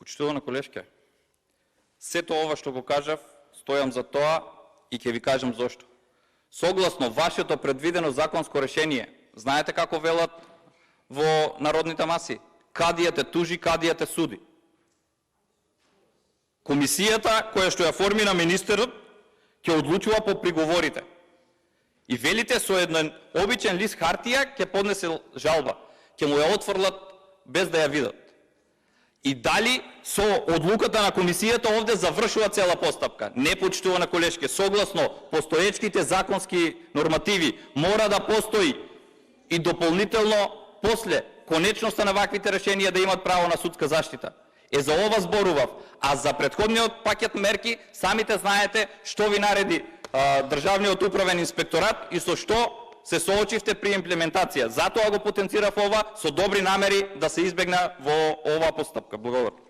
Почитувана колешке, сето ова што го кажав, стојам за тоа и ќе ви кажам зошто. Согласно вашето предвидено законско решение, знаете како велат во народните маси? Кадија те тужи, кадија те суди. Комисијата која што ја формира министерот ќе одлучува по приговорите. И велите со еден обичен лист хартија ќе поднесе жалба, ќе му ја отфрлат без да ја видат. И дали со одлуката на комисијата овде завршува цела постапка? Не, почитувана колешке, согласно постоечките законски нормативи мора да постои и дополнително после конечноста на ваквите решенија да имат право на судска заштита. За ова зборував, а за претходниот пакет мерки самите знаете што ви нареди Државниот управен инспекторат и со што се соочивте при имплементација. Затоа го потенцирав ова со добри намери да се избегна во оваа постапка. Благодарам.